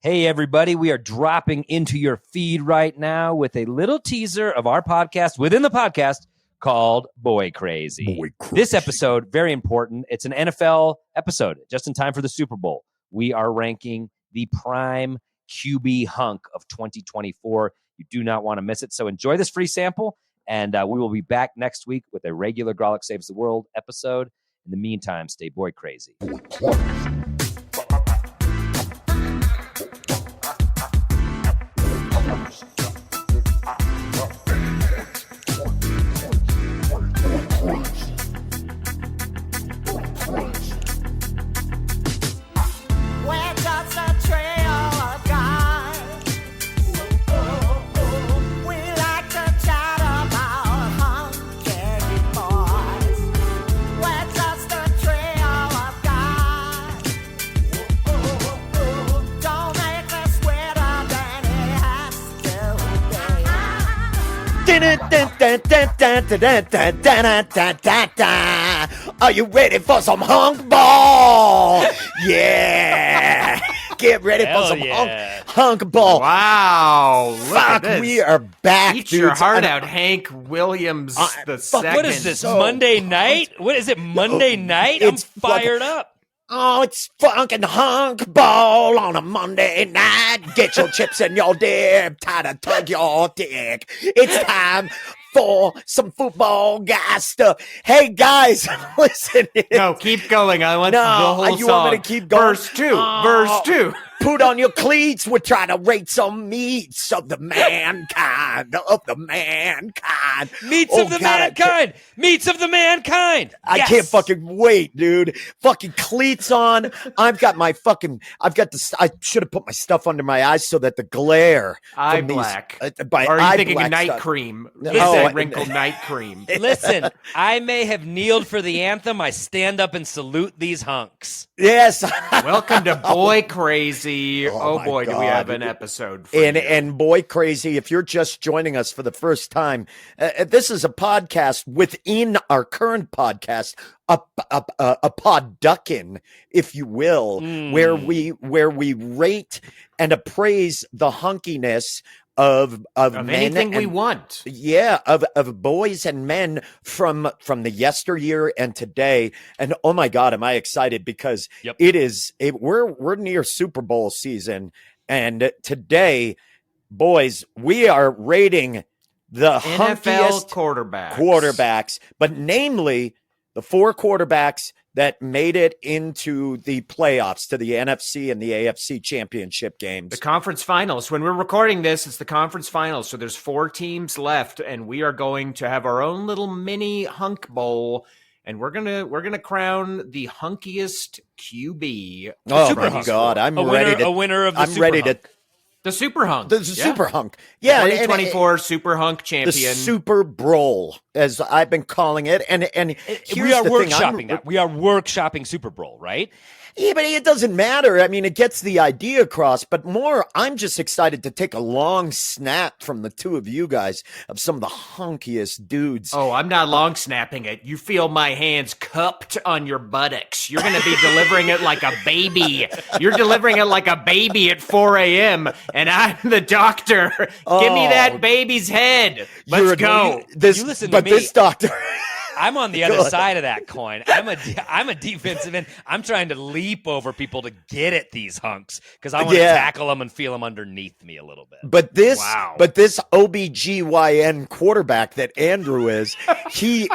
Hey, everybody, we are dropping into your feed right now with a little teaser of our podcast within the podcast called Boi Crazy. Boi Crazy. This episode, very important. It's an NFL episode just in time for the Super Bowl. We are ranking the prime QB hunk of 2024. You do not want to miss it. So enjoy this free sample, and we will be back next week with a regular Grawlix Saves the World episode. In the meantime, stay Boi Crazy. Are you ready for some hunk ball? Yeah. Get ready for some hunk ball. Wow. Fuck, we are back. Eat your heart out, Hank Williams the second. What is this, Monday night? What is it, Monday night? I'm fired up. Oh, it's funkin' hunk ball on a Monday night. Get your chips in your dip, time to tug your dick. It's time for some football guy stuff. Hey guys, listen. No, keep going. I want the whole you song. Want me to keep going? Verse 2. Put on your cleats. We're trying to rate some meats of the mankind. Meats of the mankind. Meats of the mankind. I can't fucking wait, dude. Fucking cleats on. I should have put my stuff under my eyes so that the glare. Eye black. Or are you thinking of night cream? Wrinkled night cream. Listen, I may have kneeled for the anthem. I stand up and salute these hunks. Yes. Welcome to Boi Crazy. Oh boy, God. do we have an episode for you. And Boi Crazy, if you're just joining us for the first time, this is a podcast within our current podcast, a podduckin, if you will, where we rate and appraise the hunkiness of men anything we want. Yeah, of boys and men from the yesteryear and today. And oh my God, am I excited because we're near Super Bowl season, and today, boys, we are rating the NFL hunkiest quarterbacks, but namely the 4 quarterbacks that made it into the playoffs, to the NFC and the AFC championship games. The conference finals. When we're recording this, it's the conference finals. So there's 4 teams left, and we are going to have our own little mini hunk bowl, and we're gonna crown the hunkiest QB. Oh my God, I'm ready to. A winner of the I'm Super ready Hunk. to. The Super Hunk. The Super Hunk. Yeah. 2024 Super Hunk champion. The Super Bowl, as I've been calling it. And we are workshopping that. We are workshopping Super Bowl, right? Yeah, but it doesn't matter. I mean, it gets the idea across, but more, I'm just excited to take a long snap from the two of you guys of some of the hunkiest dudes. Oh, I'm not long snapping it. You feel my hands cupped on your buttocks. You're going to be delivering it like a baby. You're delivering it like a baby at 4 a.m., and I'm the doctor. Give me that baby's head. Let's go. You listen to me. This doctor... I'm on the other side of that coin. I'm a defensive end. I'm trying to leap over people to get at these hunks because I want to tackle them and feel them underneath me a little bit. But this OBGYN quarterback that Andrew is, he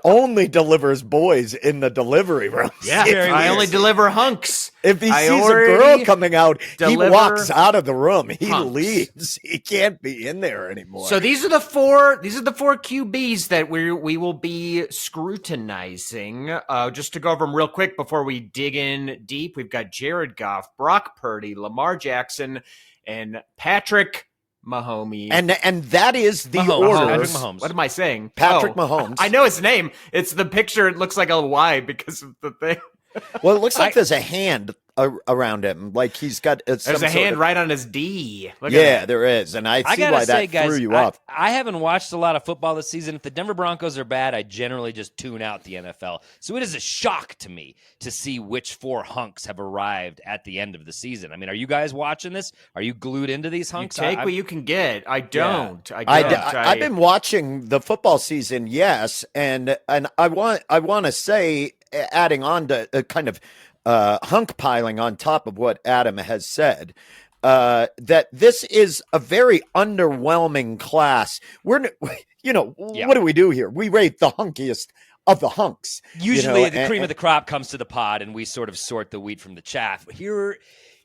only delivers boys in the delivery room. Yeah, I only deliver hunks. If he sees a girl coming out, he walks out of the room. He leaves. He can't be in there anymore. So these are the four QBs that we will be scrutinizing. Just to go over them real quick before we dig in deep, we've got Jared Goff, Brock Purdy, Lamar Jackson, and Patrick Mahomes. And that is the Mahomes. order. Patrick Mahomes. What am I saying? Patrick Mahomes. I know his name. It's the picture. It looks like a Y because of the thing. Well, it looks like there's a hand around him. Like he's got there's a hand right on his D. Look yeah, there is, and I see why that guys, threw you off. I haven't watched a lot of football this season. If the Denver Broncos are bad, I generally just tune out the NFL. So it is a shock to me to see which 4 hunks have arrived at the end of the season. I mean, are you guys watching this? Are you glued into these hunks? You take what you can get. I don't. Yeah. I've been watching the football season, yes, and I want to say, adding on to kind of hunk piling on top of what Adam has said, that this is a very underwhelming class. What do we do here? We rate the hunkiest of the hunks. Usually the cream of the crop comes to the pod and we sort of sort the wheat from the chaff. Here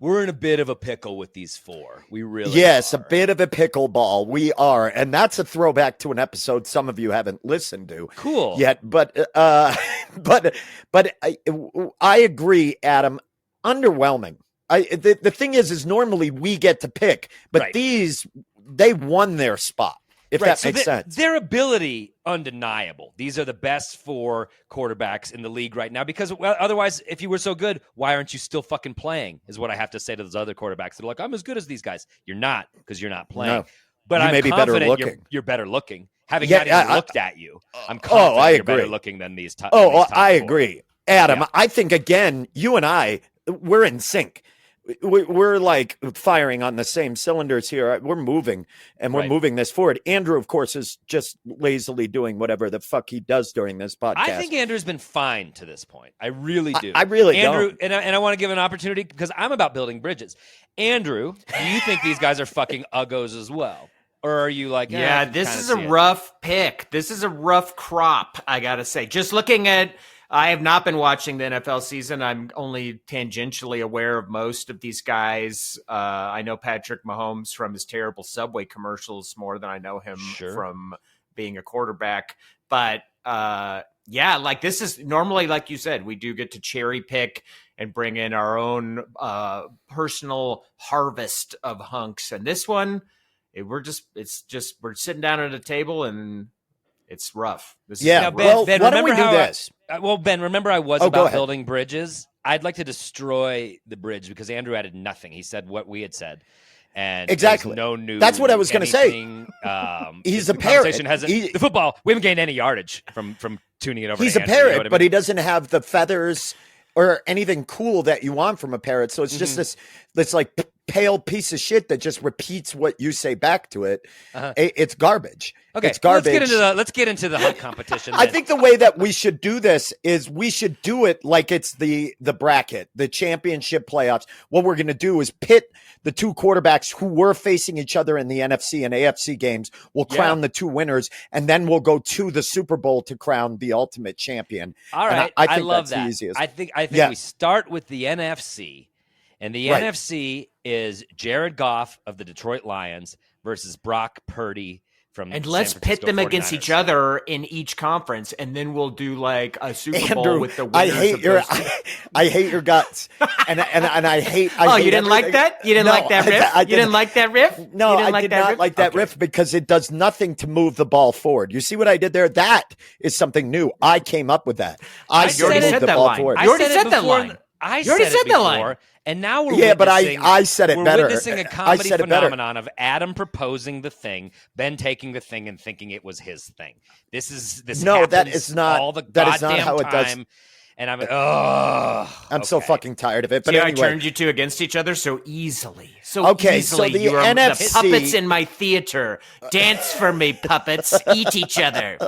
we're in a bit of a pickle with these 4. We really are. A bit of a pickleball. We are, and that's a throwback to an episode some of you haven't listened to cool yet. But I agree, Adam. Underwhelming. The thing is normally we get to pick, but right. they won their spot. If that makes sense. Their ability, undeniable. These are the best 4 quarterbacks in the league right now because otherwise, if you were so good, why aren't you still fucking playing is what I have to say to those other quarterbacks. They're like, I'm as good as these guys. You're not because you're not playing. No. But I'm confident you're better looking. Having not even looked at you, I'm confident you're better looking than these top I 4. agree. Adam, I think, again, you and I, we're in sync. We're like firing on the same cylinders here. We're moving and we're moving this forward. Andrew, of course, is just lazily doing whatever the fuck he does during this podcast. I think Andrew's been fine to this point. I really do. I really Andrew, don't. And I want to give an opportunity because I'm about building bridges. Andrew, do you think these guys are fucking uggos as well? Or are you like, yeah, this is a rough pick. This is a rough crop, I got to say. Just looking at I have not been watching the NFL season. I'm only tangentially aware of most of these guys. I know Patrick Mahomes from his terrible Subway commercials more than I know him from being a quarterback. But like this is normally, like you said, we do get to cherry pick and bring in our own personal harvest of hunks. And this one, we're sitting down at a table and it's rough. Ben, why don't we do this? Ben, remember I was about building bridges? I'd like to destroy the bridge because Andrew added nothing. He said what we had said. And exactly. No new. That's what I was going to say. He's a parrot. The football, we haven't gained any yardage from tuning it over. He's a parrot, but he doesn't have the feathers or anything cool that you want from a parrot. So it's just this like pale piece of shit that just repeats what you say back to it. It's garbage. Okay, it's garbage. Let's get into the hunt competition. I think the way that we should do this is we should do it like it's the bracket, the championship playoffs. What we're going to do is pit the 2 quarterbacks who were facing each other in the NFC and AFC games. We'll crown the 2 winners, and then we'll go to the Super Bowl to crown the ultimate champion. All right, I think love that's that. the easiest. I think we start with the NFC. And the NFC is Jared Goff of the Detroit Lions versus Brock Purdy from and let's pit them against each other in each conference, and then we'll do like a Super Bowl with the winners. I hate your guts, and I hate. You didn't like that? You didn't like that riff? You didn't like that riff? No, I did not like that riff because it does nothing to move the ball forward. You see what I did there? That is something new. I came up with that. I said move the ball forward. You already said that line. I said it before, and now we're I said it better. We're witnessing a comedy phenomenon of Adam proposing the thing, Ben taking the thing and thinking it was his thing. That is not all the that is not goddamn how it does. time. And I'm so fucking tired of it. But anyway, I turned you 2 against each other so easily. So the you are NFC the puppets in my theater. Dance for me, puppets. Eat each other.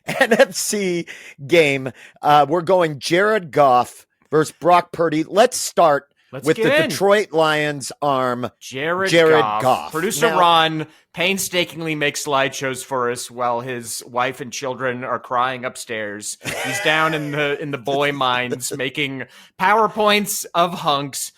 NFC game. We're going Jared Goff versus Brock Purdy. Let's start with the Detroit Lions arm, Jared Goff. Producer Ron painstakingly makes slideshows for us while his wife and children are crying upstairs. He's down in the boy mines making PowerPoints of hunks.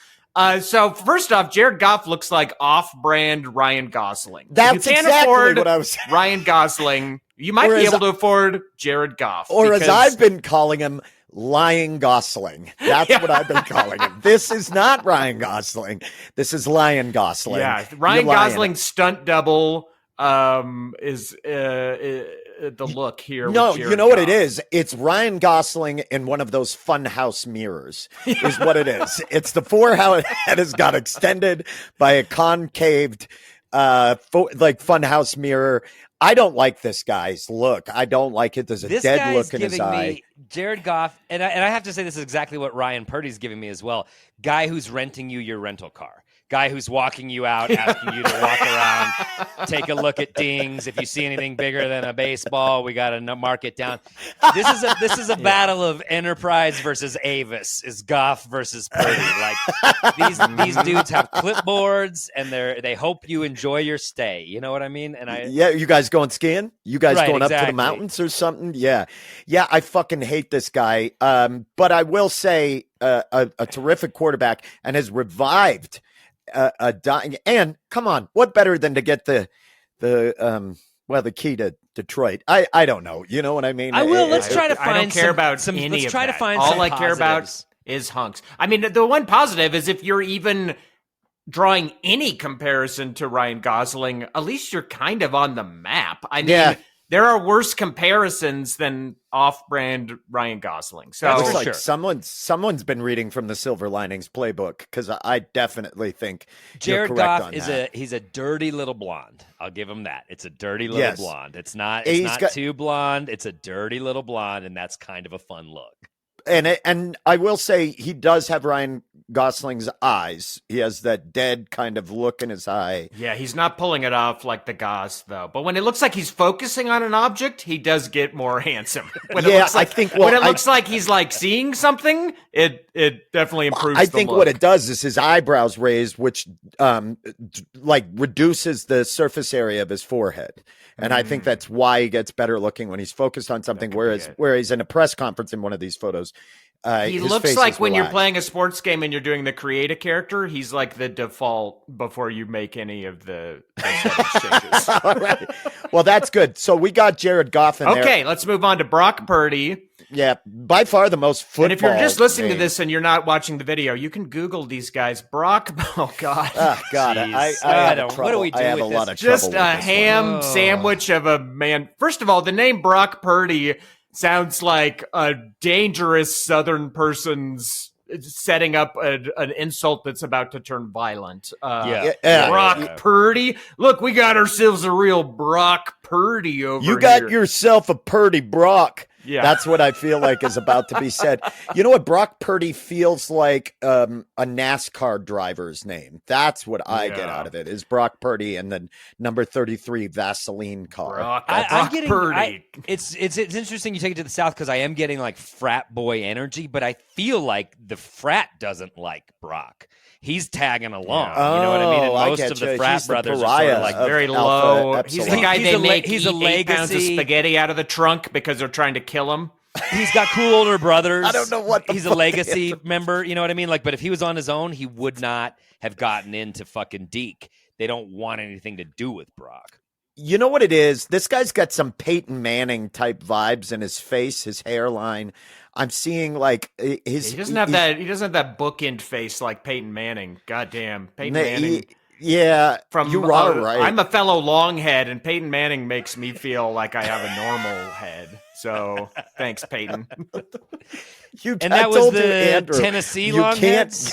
So first off, Jared Goff looks like off-brand Ryan Gosling. That's exactly what I was saying. Ryan Gosling, you might be able to afford Jared Goff. Or as I've been calling him, Lying Gosling. That's what I've been calling him. This is not Ryan Gosling. This is Lion Gosling. Yeah, Ryan Gosling stunt double is the look here. No, with Jared you know what it Goff. is? It's Ryan Gosling in one of those funhouse mirrors is what it is. It's the forehead has got extended by a concaved funhouse mirror. I don't like this guy's look. I don't like it. There's a dead look in his eye. Jared Goff, and I have to say this is exactly what Ryan Purdy's giving me as well. Guy who's renting you your rental car. Guy who's walking you out, asking you to walk around, take a look at dings. If you see anything bigger than a baseball, we got to mark it down. This is a battle of Enterprise versus Avis. Is Goff versus Purdy? Like these dudes have clipboards, and they hope you enjoy your stay. You know what I mean? And you guys going skiing? You guys right, going up to exactly. the mountains or something? Yeah. I fucking hate this guy. But I will say a terrific quarterback and has revived. Dying, and come on, what better than to get the key to Detroit? I don't know. You know what I mean? I will. Let's try to find. I don't care about some. Any let's of try that. to find. All some I care about positives. is hunks. I mean, the one positive is if you're even drawing any comparison to Ryan Gosling, at least you're kind of on the map. I mean, there are worse comparisons than off-brand Ryan Gosling. So That's it's for like sure. someone's been reading from the Silver Linings playbook because I definitely think Jared you're correct Goff on is that. he's a dirty little blonde. I'll give him that. It's a dirty little blonde. It's not too blonde. It's a dirty little blonde, and that's kind of a fun look. And I will say he does have Ryan Gosling's eyes. He has that dead kind of look in his eye. yeah, he's not pulling it off like the Goss, though. But when it looks like he's focusing on an object, he does get more handsome. When it looks like, when it looks like he's like seeing something, it definitely improves. I think what it does is his eyebrows raised, which reduces the surface area of his forehead. And I think that's why he gets better looking when he's focused on something. Whereas in a press conference in one of these photos, he looks like when you're playing a sports game and you're doing the create a character, he's like the default before you make any of the changes. All right. Well, that's good. So we got Jared Goff in there. Okay, let's move on to Brock Purdy. Yeah, by far the most football. And if you're just listening name. to this and you're not watching the video, you can Google these guys. Brock, oh God. Oh, God. I don't. What do we do I have with a lot this? of trouble Just with a this ham sandwich of a man. First of all, the name Brock Purdy sounds like a dangerous Southern person's setting up an insult that's about to turn violent. Brock Purdy. Look, we got ourselves a real Brock Purdy over here. You got yourself a Purdy Brock. Yeah. That's what I feel like is about to be said. You know what? Brock Purdy feels like a NASCAR driver's name. That's what I get out of it is Brock Purdy and the number 33 Vaseline car. I'm getting Purdy. It's interesting you take it to the South because I am getting like frat boy energy, but I feel like the frat doesn't like Brock. He's tagging along. Yeah. You know what I mean? And I most get of the you. frat He's the brothers are pariah sort of like of very Alpha low. Epsilon. He's the guy they make he's a eat 8 pounds of legacy. spaghetti out of the trunk because they're trying to kill him. He's got cool older brothers. I don't know what he's a legacy member. You know what I mean? Like, but if he was on his own, he would not have gotten into fucking Deke. They don't want anything to do with Brock. You know what it is? This guy's got some Peyton Manning type vibes in his face, his hairline. I'm seeing like his. He doesn't have that. He doesn't have that bookend face like Peyton Manning. Goddamn, Peyton Manning. Yeah, you are right. I'm a fellow longhead, and Peyton Manning makes me feel like I have a normal head. So thanks, Peyton. That was the Tennessee longheads.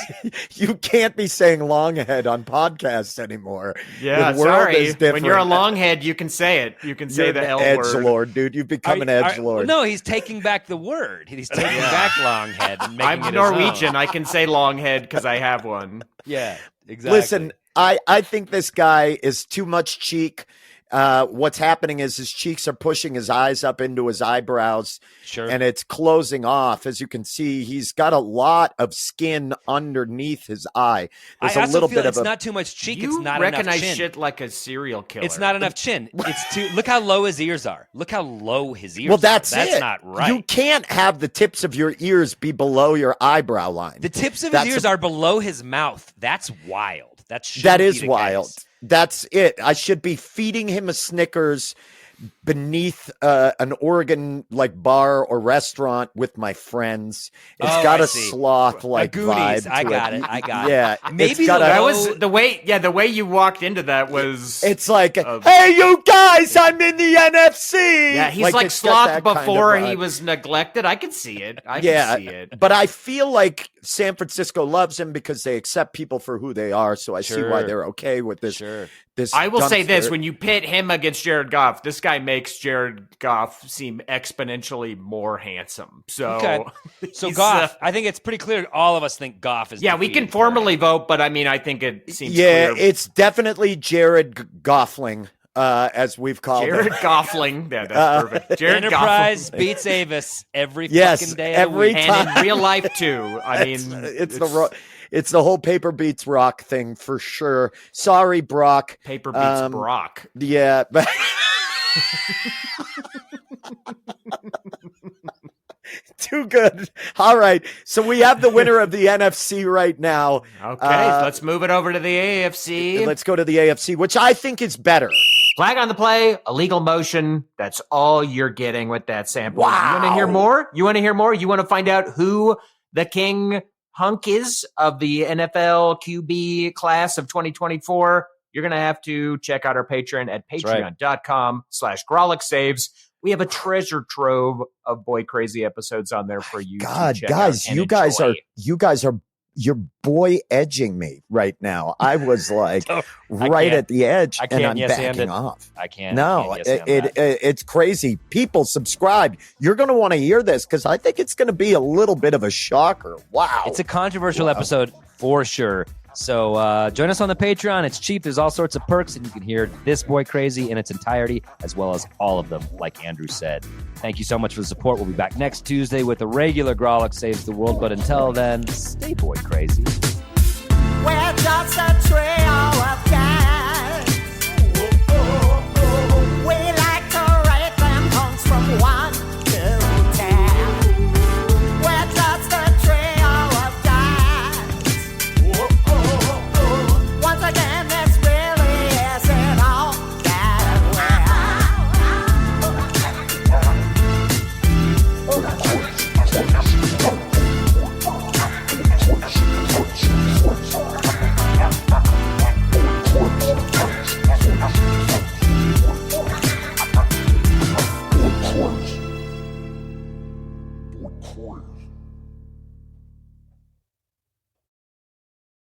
You can't be saying longhead on podcasts anymore. Yeah, the world sorry. Is different. When you're a longhead, you can say it. You can say You're the L edge word. lord, dude. You've become an edge lord. No, he's taking back the word. He's taking back longhead and making I'm it Norwegian. his own. I can say longhead because I have one. Yeah, exactly. Listen, I think this guy is too much cheek. What's happening is his cheeks are pushing his eyes up into his eyebrows, and it's closing off. As you can see, he's got a lot of skin underneath his eye. There's I a little feel bit it's of not too much cheek. You it's not recognize enough chin. shit like a serial killer. It's not enough chin. It's too. Look how low his ears are. Look how low his ears. Well, that's are. it. That's not right. You can't have the tips of your ears be below your eyebrow line. The tips of his ears are below his mouth. That's wild. That is wild. That's it. I should be feeding him a Snickers beneath an Oregon like bar or restaurant with my friends. It's got I a see. sloth like Goonies. vibe. I to got it. I got Yeah, it. Maybe it's got the a- That low- was the way. Yeah, the way you walked into that was. It's like, hey, you guys, I'm in the NFC. Yeah, he's like it's got sloth that kind of before vibe. he was neglected. I can see it. I can see it. But I feel like San Francisco loves him because they accept people for who they are. So I see why Sure. they're okay with this. Sure. This I will say this: dumpster. when you pit him against Jared Goff, this guy makes Jared Goff seem exponentially more handsome. So, Okay. So he's, Goff, I think it's pretty clear. All of us think Goff is. yeah, we can defeated. formally vote, but I mean, I think it seems yeah, clear. it's definitely Jared Goffling, as we've called Jared him. Goffling. Yeah, that's perfect. Jared Enterprise Goffling. beats Avis every Yes, fucking day. every of the week. time. And in real life too. I mean, It's the whole paper beats rock thing for sure. Sorry, Brock. paper beats Um, Brock. Yeah. but- Too good. All right. So we have the winner of the NFC right now. Okay, let's move it over to the AFC. Let's go to the AFC, which I think is better. Flag on the play, illegal motion. That's all you're getting with that sample. Wow. You want to hear more? You want to hear more? You want to find out who the king hunk is of the NFL QB class of 2024? You're going to have to check out our Patreon at That's right. patreon.com/Grawlix Saves. We have a treasure trove of Boi Crazy episodes on there for you. God, to check guys, out and you guys enjoy. are you're boy edging me right now. I was like I right can't- at the edge, I and can't I'm yes and backing it. off. I can't. No, I can't yes and that. it's crazy. People subscribe. You're going to want to hear this because I think it's going to be a little bit of a shocker. Wow. It's a controversial episode for sure. So join us on the Patreon. It's cheap. There's all sorts of perks, and you can hear this Boi Crazy in its entirety, as well as all of them, like Andrew said. Thank you so much for the support. We'll be back next Tuesday with a regular Grawlix Saves the World. But until then, stay Boi Crazy. Well, just